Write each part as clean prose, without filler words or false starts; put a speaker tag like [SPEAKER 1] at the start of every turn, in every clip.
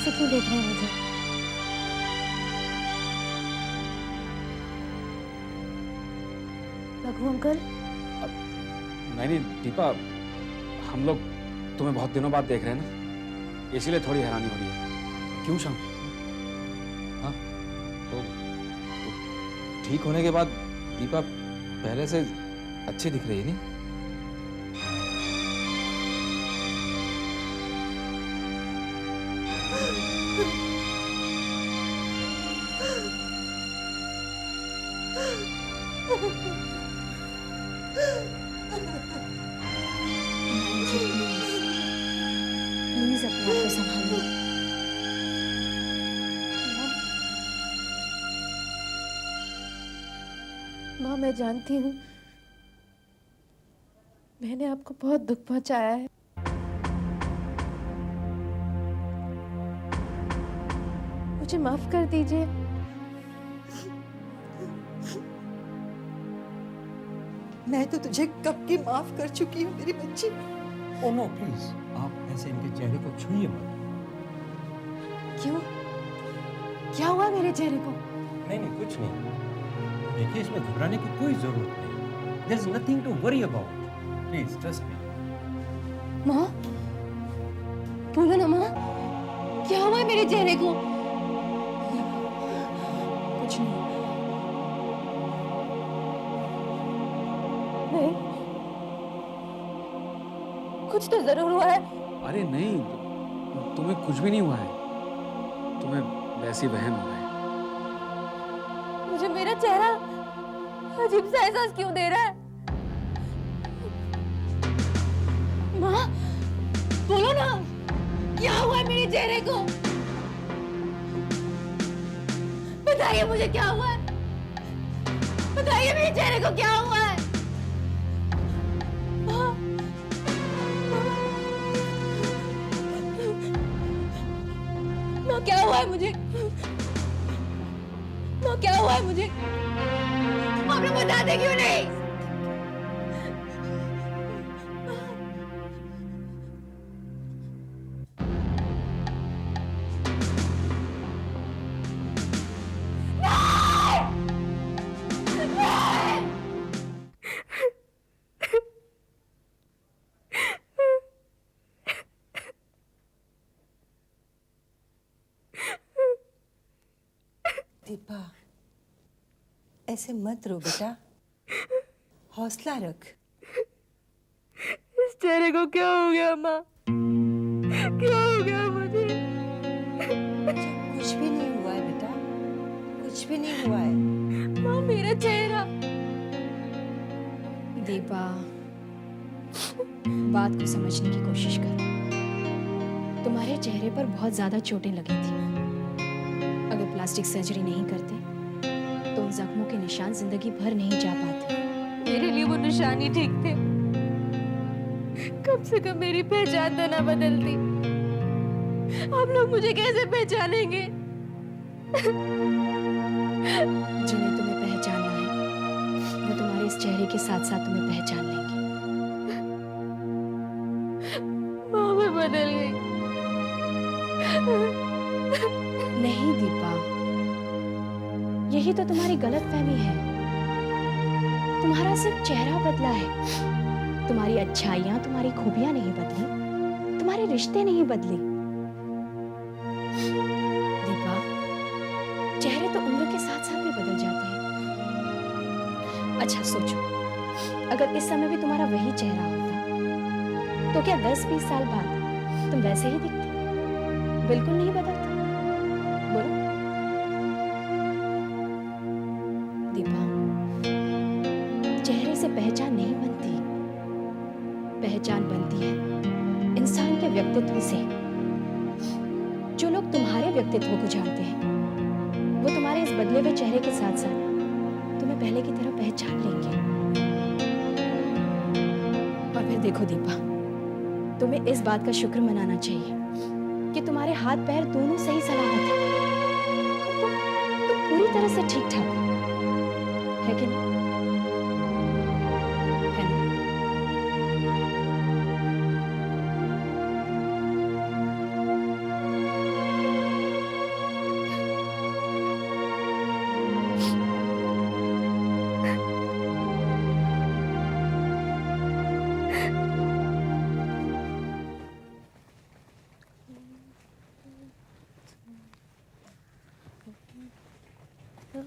[SPEAKER 1] ऐसे क्यों देख रहे हैं मुझे? रघु अंकल।
[SPEAKER 2] नहीं दीपा, हम लोग तुम्हें बहुत दिनों बाद देख रहे हैं ना, इसीलिए थोड़ी हैरानी हो रही है। क्यों शाम? हाँ
[SPEAKER 3] तो ठीक होने के बाद दीपा पहले से अच्छी दिख रही है नहीं?
[SPEAKER 1] प्लीज अपने आप को संभालो। माँ, मैं जानती हूँ मैंने आपको बहुत दुख पहुंचाया है। मुझे माफ कर दीजिए।
[SPEAKER 4] मैं तो तुझे कब की माफ कर चुकी हूँ मेरी बच्ची।
[SPEAKER 5] ओ नो प्लीज, आप ऐसे इनके चेहरे को छूइए मत।
[SPEAKER 1] क्यों? क्या हुआ मेरे चेहरे को?
[SPEAKER 5] नहीं नहीं, कुछ नहीं। देखिए, इसमें घबराने की कोई जरूरत नहीं। There is nothing to worry about. Please trust me.
[SPEAKER 1] माँ, बोलो ना माँ, क्या हुआ है मेरे चेहरे को?
[SPEAKER 4] कुछ नहीं।
[SPEAKER 1] नहीं, कुछ तो जरूर हुआ है।
[SPEAKER 2] अरे नहीं, तुम्हें कुछ भी नहीं हुआ है, तुम्हें वैसी वहम हुआ है।
[SPEAKER 1] मुझे मेरा चेहरा अजीब सा एहसास क्यों दे रहा है? माँ, बोलो ना, क्या हुआ है मेरे चेहरे को? बताइए मुझे क्या हुआ है? बताइए मेरे चेहरे को क्या हुआ है? माँ, माँ, क्या हुआ है मुझे? माँ, क्या हुआ है मुझे? आप लोग बताते क्यों नहीं?
[SPEAKER 4] दीपा, ऐसे मत रो बेटा, हौसला रख।
[SPEAKER 1] इस चेहरे को क्या हो गया माँ? क्या हो गया मुझे?
[SPEAKER 4] कुछ भी नहीं हुआ है बेटा, कुछ भी नहीं हुआ है।
[SPEAKER 1] माँ, मेरा चेहरा।
[SPEAKER 6] दीपा, बात को समझने की कोशिश करो। तुम्हारे चेहरे पर बहुत ज्यादा चोटें लगी थी। अगर प्लास्टिक सर्जरी नहीं करते तो उन जख्मों के निशान जिंदगी भर नहीं जा पाते।
[SPEAKER 1] मेरे लिए वो निशान ही ठीक थे। कम से कम मेरी पहचान तो ना बदलती। आप लोग मुझे कैसे पहचानेंगे?
[SPEAKER 6] जिन्हें तुम्हें पहचानना है वो तुम्हारे इस चेहरे के साथ साथ तुम्हें पहचान लेंगे।
[SPEAKER 1] माँ, मैं बदल गई।
[SPEAKER 6] नहीं दीपा, यही तो तुम्हारी गलतफहमी है। तुम्हारा सिर्फ चेहरा बदला है। तुम्हारी अच्छाइयां, तुम्हारी खूबियां नहीं बदली, तुम्हारे रिश्ते नहीं बदले। दीपा, चेहरे तो उम्र के साथ साथ भी बदल जाते हैं। अच्छा सोचो, अगर इस समय भी तुम्हारा वही चेहरा होता तो क्या 10-20 साल बाद तुम वैसे ही दिखते? बिल्कुल नहीं बदलते। बोलो दीपा, चेहरे से पहचान नहीं बनती, पहचान बनती है इंसान के व्यक्तित्व से। जो लोग तुम्हारे व्यक्तित्व को जानते हैं वो तुम्हारे इस बदले हुए चेहरे के साथ साथ तुम्हें पहले की तरह पहचान लेंगे। और फिर देखो दीपा, तुम्हें इस बात का शुक्र मनाना चाहिए कि तुम्हारे हाथ पैर दोनों सही सलामत हैं। तुम पूरी तरह से ठीक ठाक हो, है कि नहीं? है ना?
[SPEAKER 1] कोई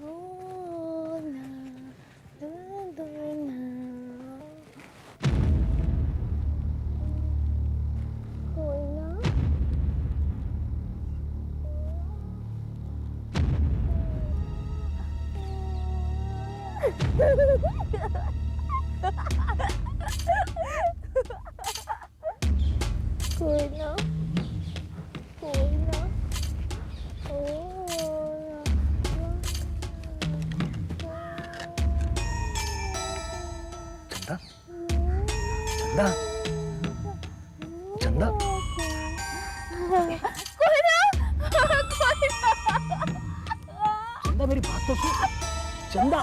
[SPEAKER 1] ना, कोई ना,
[SPEAKER 7] चंदा, चंदा, चंदा,
[SPEAKER 1] कोई ना, कोई ना।
[SPEAKER 7] चंदा मेरी बात तो सुन। चंदा,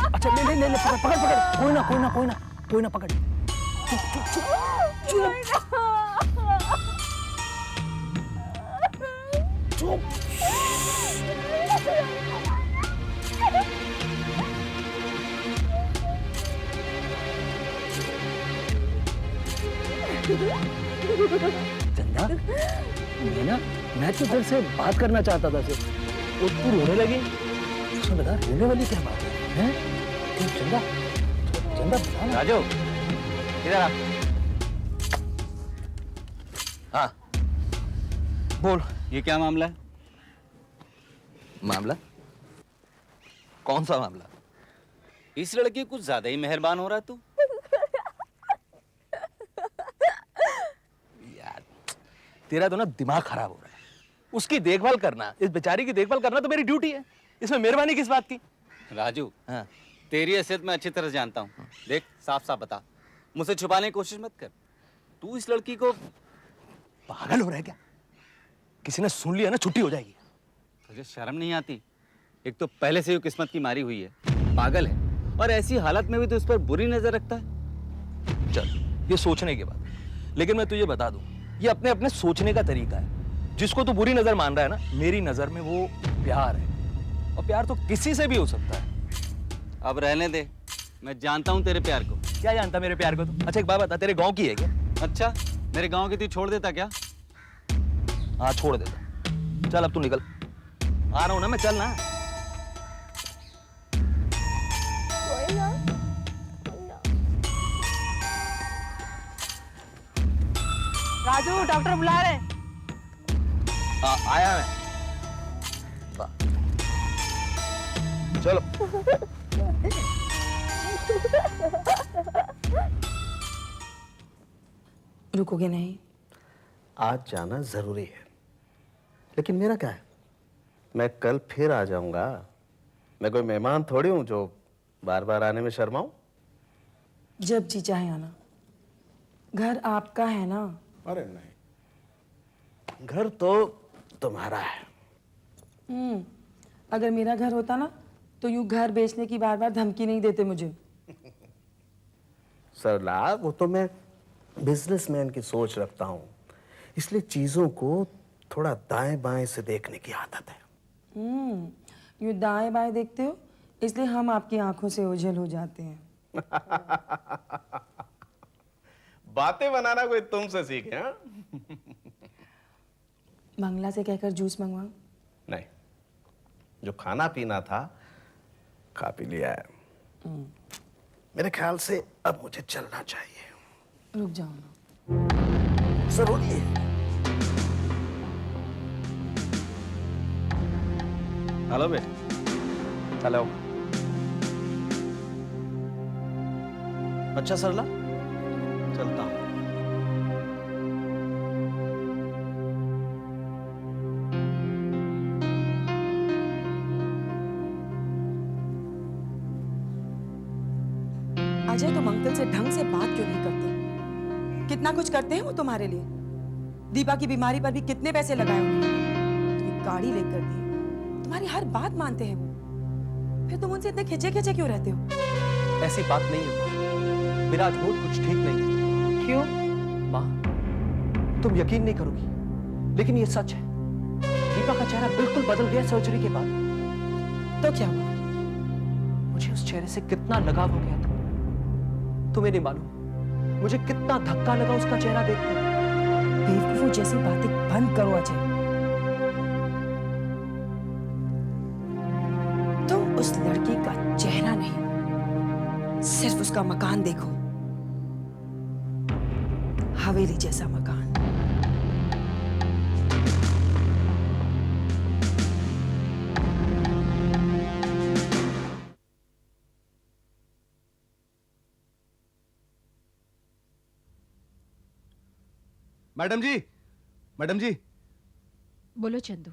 [SPEAKER 7] अच्छा नहीं नहीं नहीं पकड़ पकड़ पकड़, कोई ना कोई ना कोई ना कोई ना पकड़। चुप चुप चुप चुप चुप। चंदा, मैं तो तेरे से बात करना चाहता था सिर्फ, और तू रोने लगी। उसमें बता, रोने वाली क्या बात है? क्यों चंदा? चंदा बता ना।
[SPEAKER 3] राजू, इधर आ। हाँ, बोल।
[SPEAKER 8] ये क्या मामला है?
[SPEAKER 3] मामला? कौन सा मामला?
[SPEAKER 8] इस लड़की कुछ ज्यादा ही मेहरबान हो रहा है तू।
[SPEAKER 3] यार, तेरा तो ना दिमाग खराब हो रहा है। उसकी देखभाल करना, इस बेचारी की देखभाल करना तो मेरी ड्यूटी है। इसमें मेहरबानी किस बात की?
[SPEAKER 8] राजू,
[SPEAKER 3] हाँ।
[SPEAKER 8] तेरी हैसियत मैं अच्छी तरह जानता हूँ। देख, साफ साफ बता, मुझसे छुपाने की कोशिश मत कर। तू इस लड़की को
[SPEAKER 3] पागल हो रहा है क्या? किसी ने सुन लिया ना, छुट्टी हो जाएगी।
[SPEAKER 8] तुझे शर्म नहीं आती? एक तो पहले से ही किस्मत की मारी हुई है, पागल है, और ऐसी हालत में भी तू इस पर बुरी नजर रखता है।
[SPEAKER 3] चल, ये सोचने की बात है। लेकिन मैं तुझे बता दूं, ये अपने अपने सोचने का तरीका है। जिसको तू बुरी नजर मान रहा है ना, मेरी नजर में वो प्यार है, और प्यार तो किसी से भी हो सकता है।
[SPEAKER 8] अब रहने दे, मैं जानता हूँ तेरे प्यार को।
[SPEAKER 3] क्या जानता मेरे प्यार को तू? अच्छा एक बात बता, तेरे गांव की है क्या?
[SPEAKER 8] अच्छा, मेरे गांव की तू छोड़ देता क्या?
[SPEAKER 3] हाँ छोड़ देता। चल अब तू निकल। आ रहा हूं ना मैं, चल ना।
[SPEAKER 1] कोई ना,
[SPEAKER 4] राजू डॉक्टर बुला रहे।
[SPEAKER 3] आया मैं। वाह। चलो।
[SPEAKER 4] रुकोगे नहीं?
[SPEAKER 7] आज जाना जरूरी है, लेकिन मेरा क्या है, मैं कल फिर आ जाऊंगा। मैं कोई मेहमान थोड़ी हूं जो बार बार आने में शर्माऊं।
[SPEAKER 4] जब जी चाहे आना, घर आपका है ना।
[SPEAKER 7] अरे नहीं, घर तो तुम्हारा है।
[SPEAKER 4] अगर मेरा घर होता ना तो यूं घर बेचने की बार बार धमकी नहीं देते मुझे।
[SPEAKER 7] सरला, वो तो मैं बिजनेसमैन की सोच रखता हूं, इसलिए चीजों को थोड़ा दाएं बाएं से देखने की आदत है।
[SPEAKER 4] यूं दाएं बाएं देखते हो, इसलिए हम आपकी आंखों से ओझल हो जाते हैं।
[SPEAKER 7] बातें बनाना कोई तुमसे सीखे? हाँ?
[SPEAKER 4] मंगला से कहकर जूस मंगवाऊं?
[SPEAKER 7] नहीं, जो खाना पीना था खा पी लिया है। मेरे ख्याल से अब मुझे चलना चाहिए।
[SPEAKER 4] रुक जाओ ना।
[SPEAKER 7] जरूरी है।
[SPEAKER 8] हेलो बेटा।
[SPEAKER 3] हेलो।
[SPEAKER 7] अच्छा सरला, चलता हूं।
[SPEAKER 4] अजय, तुम अंकल से ढंग से बात क्यों नहीं करते? कितना कुछ करते हैं वो तुम्हारे लिए। दीपा की बीमारी पर भी कितने पैसे लगाए उन्होंने। तुम्हें गाड़ी लेकर दी, तुम्हारी हर बात मानते हैं वो। फिर तुम उनसे इतने खिंचे खिंचे क्यों रहते हो?
[SPEAKER 3] ऐसी बात नहीं है, मेरा आज मूड कुछ ठीक नहीं है।
[SPEAKER 4] क्यों?
[SPEAKER 3] माँ, तुम यकीन नहीं करोगी, लेकिन ये सच है। दीपा का चेहरा बिल्कुल बदल गया सर्जरी के बाद।
[SPEAKER 4] तो क्या हुआ?
[SPEAKER 3] मुझे उस चेहरे से कितना लगाव हो गया था, तुम्हें नहीं मालूम। मुझे कितना धक्का लगा उसका चेहरा देखकर।
[SPEAKER 4] बेवकूफों जैसी बातें बंद करो अजय। उस लड़की का चेहरा नहीं, सिर्फ उसका मकान देखो, हवेली जैसा मकान।
[SPEAKER 9] मैडम जी,
[SPEAKER 6] बोलो चंदू,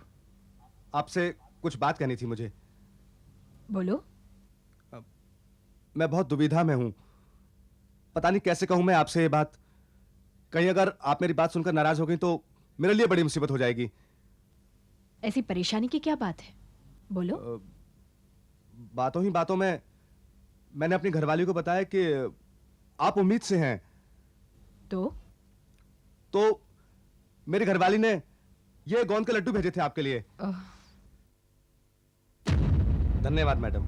[SPEAKER 9] आपसे कुछ बात करनी थी मुझे।
[SPEAKER 6] बोलो।
[SPEAKER 9] मैं बहुत दुविधा में हूं, पता नहीं कैसे कहूं मैं आपसे ये बात। कहीं अगर आप मेरी बात सुनकर नाराज हो गई तो मेरे लिए बड़ी मुसीबत हो जाएगी।
[SPEAKER 6] ऐसी परेशानी की क्या बात है, बोलो।
[SPEAKER 9] बातों ही बातों में मैंने अपनी घरवाली को बताया कि आप उम्मीद से हैं। तो मेरी घरवाली ने ये गोंद के लड्डू भेजे थे आपके लिए। धन्यवाद मैडम,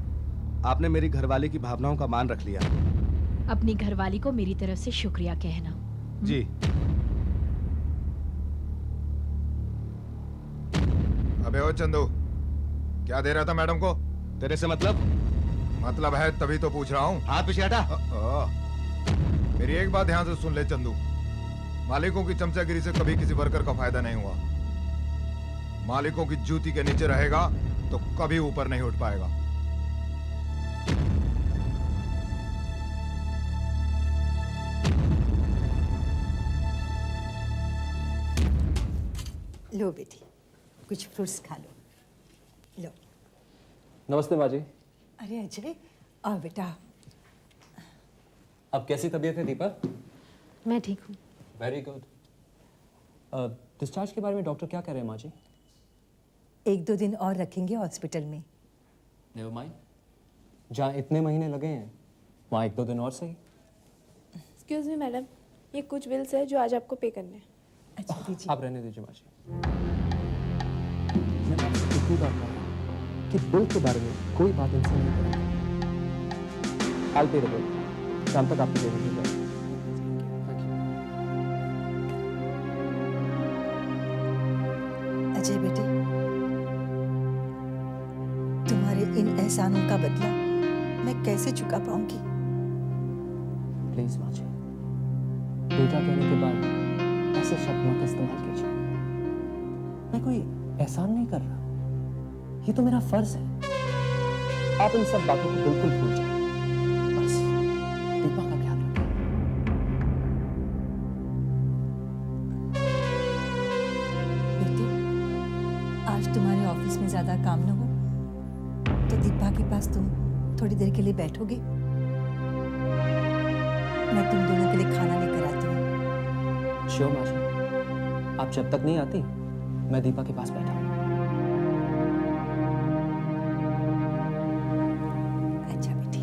[SPEAKER 9] आपने मेरी घरवाली की भावनाओं का मान रख लिया।
[SPEAKER 6] अपनी घरवाली को मेरी तरफ से शुक्रिया कहना।
[SPEAKER 9] जी।
[SPEAKER 10] अबे ओ चंदू, क्या दे रहा था मैडम को?
[SPEAKER 9] तेरे से मतलब
[SPEAKER 10] है तभी तो पूछ रहा हूँ।
[SPEAKER 9] हाथ पीछे हटा।
[SPEAKER 10] मेरी एक बात ध्यान से सुन ले चंदू, मालिकों की चमचागिरी से कभी किसी वर्कर का फायदा नहीं हुआ। मालिकों की जूती के नीचे रहेगा तो कभी ऊपर नहीं उठ पाएगा।
[SPEAKER 11] लो बेटी, कुछ फ्रूट्स खा लो। लो।
[SPEAKER 7] नमस्ते माँ जी।
[SPEAKER 11] अरे अजय, आओ बेटा।
[SPEAKER 7] अब कैसी तबीयत है दीपा?
[SPEAKER 6] मैं ठीक हूँ।
[SPEAKER 7] Very good. डिस्चार्ज के बारे में डॉक्टर क्या कह रहे हैं माँ जी?
[SPEAKER 11] 1-2 दिन और रखेंगे हॉस्पिटल में।
[SPEAKER 7] नेवर माइंड, जहाँ इतने महीने लगे हैं वहाँ 1-2 दिन और सही।
[SPEAKER 1] एक्सक्यूज मी मैडम, ये कुछ बिल्स है जो आज आपको पे करने हैं।
[SPEAKER 11] अच्छा दीजिए।
[SPEAKER 7] आप रहने दीजिए माँ जी। मैं आपसे कितनी बार कहा हूं कि बिल के बारे में कोई बात इनसे नहीं करें। I'll pay the bill। शाम तक आपको दे देंगे।
[SPEAKER 11] अजय बेटे, तुम्हारे इन एहसानों का बदला मैं कैसे चुका पाऊंगी?
[SPEAKER 7] प्लीज माँ जी, बेटा कहने के बाद ऐसे शब्द मत इस्तेमाल कीजिए। मैं कोई एहसान नहीं कर रहा, ये तो मेरा फर्ज है। आप इन सब बातों को बिल्कुल भूल जाए, बस दीपा का ख्याल रखें।
[SPEAKER 11] बेटे, आज तुम्हारे ऑफिस में ज्यादा काम न हो तो दीपा के पास तुम थोड़ी देर के लिए बैठोगे? मैं तुम दोनों के लिए खाना लेकर आती हूँ।
[SPEAKER 7] श्योर माँ जी, आप जब तक नहीं आती मैं दीपा के पास बैठा हूँ।
[SPEAKER 11] अच्छा बेटी।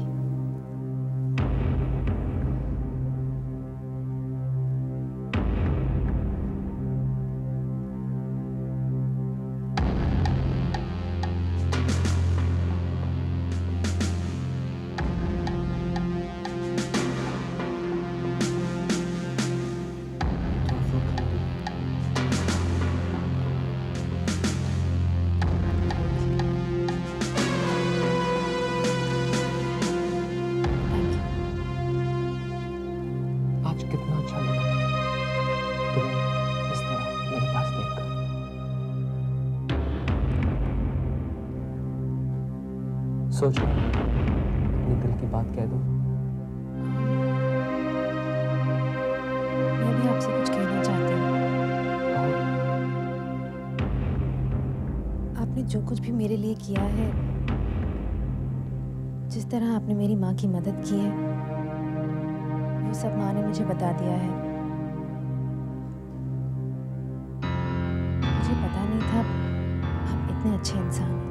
[SPEAKER 7] आज कितना अच्छा लगा तुम्हें इस तरह मेरे पास देखकर। सोचो, अपने दिल की बात कह दो।
[SPEAKER 6] मैं भी आपसे कुछ कहना चाहती हूँ। आपने जो कुछ भी मेरे लिए किया है, जिस तरह आपने मेरी माँ की मदद की है, वो सब माँ ने मुझे बता दिया है। मुझे पता नहीं था आप इतने अच्छे इंसान हैं।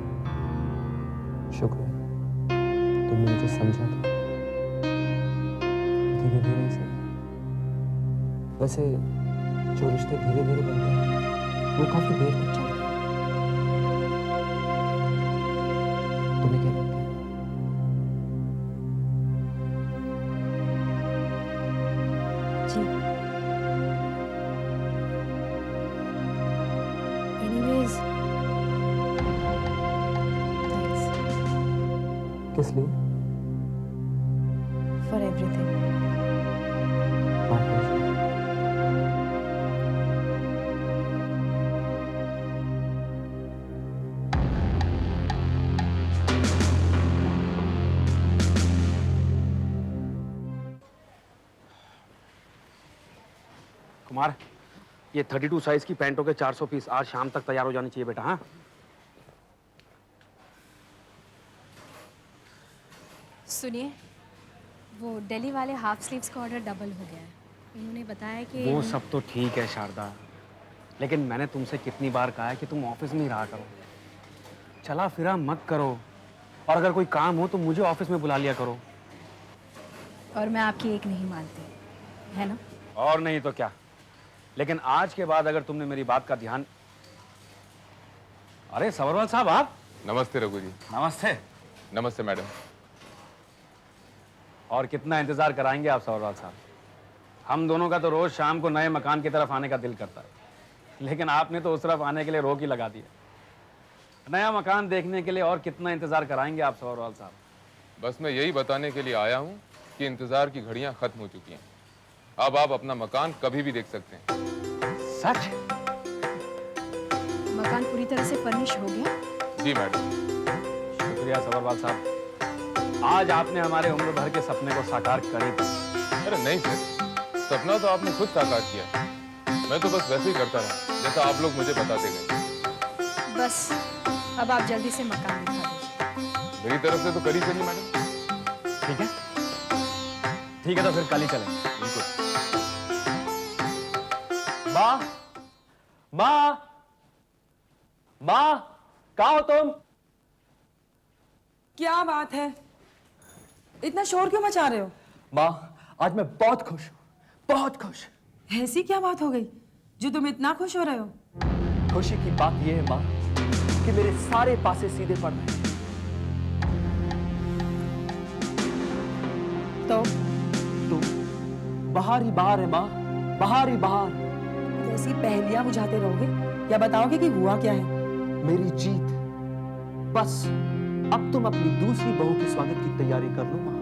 [SPEAKER 7] शुक्र है तुमने मुझे समझा था। धीरे धीरे से, वैसे जो रिश्ते धीरे धीरे बनते हैं वो काफी देर तक चलते हैं। तुम्हें क्या लगता है?
[SPEAKER 6] जी। Anyways, thanks.
[SPEAKER 7] किस लिए?
[SPEAKER 6] For everything.
[SPEAKER 7] My pleasure.
[SPEAKER 2] Kumar, ये 32 साइज की पैंटों के 400 पीस आज शाम तक तैयार हो जाने चाहिए बेटा। हाँ,
[SPEAKER 6] सुनिए, वो दिल्ली वाले हाफ स्लीव्स का ऑर्डर डबल हो गया है। उन्होंने बताया कि
[SPEAKER 2] वो सब तो ठीक है शारदा, लेकिन मैंने तुमसे कितनी बार कहा है कि तुम ऑफिस में ही रहा करो, चला फिरा मत करो, और अगर कोई काम हो तो मुझे ऑफिस में बुला लिया करो।
[SPEAKER 6] और मैं आपकी एक नहीं मानती, है ना?
[SPEAKER 2] और नहीं तो क्या, लेकिन आज के बाद अगर तुमने मेरी बात का ध्यान। अरे सवरवाल साहब, आप?
[SPEAKER 12] नमस्ते रघु जी।
[SPEAKER 2] नमस्ते।
[SPEAKER 12] नमस्ते मैडम।
[SPEAKER 2] और कितना इंतजार कराएंगे आप सवरवाल साहब? हम दोनों का तो रोज शाम को नए मकान की तरफ आने का दिल करता है, लेकिन आपने तो उस तरफ आने के लिए रोक ही लगा दिया। नया मकान देखने के लिए और कितना इंतजार कराएंगे आप सवरवाल साहब?
[SPEAKER 12] बस मैं यही बताने के लिए आया हूँ कि इंतजार की घड़ियां खत्म हो चुकी हैं। अब आप अपना मकान कभी भी देख सकते हैं।
[SPEAKER 2] सच?
[SPEAKER 6] मकान पूरी तरह से फर्निश हो गया?
[SPEAKER 12] जी मैडम।
[SPEAKER 2] शुक्रिया सवरवाल साहब, आज आपने हमारे उम्र भर के सपने को साकार कर ही दिया।
[SPEAKER 12] अरे नहीं सर, सपना तो आपने खुद साकार किया। मैं तो बस वैसे ही करता रहा जैसा आप लोग मुझे बताते गए।
[SPEAKER 6] बस अब आप जल्दी से मकान दिखा दीजिए।
[SPEAKER 12] मेरी तरफ से तो कल ही चलिए मैडम।
[SPEAKER 2] ठीक है, ठीक है, तो फिर कल ही चलेंगे।
[SPEAKER 12] बिल्कुल।
[SPEAKER 7] माँ, माँ, माँ, कहाँ हो तुम?
[SPEAKER 4] क्या बात है, इतना शोर क्यों मचा रहे हो?
[SPEAKER 7] माँ, आज मैं बहुत खुश हूँ, बहुत खुश।
[SPEAKER 4] ऐसी क्या बात हो गई जो तुम इतना खुश हो रहे हो?
[SPEAKER 7] खुशी की बात यह है माँ कि मेरे सारे पासे सीधे पड़ रहे हैं।
[SPEAKER 4] तो
[SPEAKER 7] बाहर ही बाहर है माँ, बाहर ही बाहर।
[SPEAKER 4] ऐसी पहेलियां बुझाते रहोगे या बताओगे कि हुआ क्या है?
[SPEAKER 7] मेरी जीत। बस अब तुम अपनी दूसरी बहू के स्वागत की तैयारी कर लो माँ।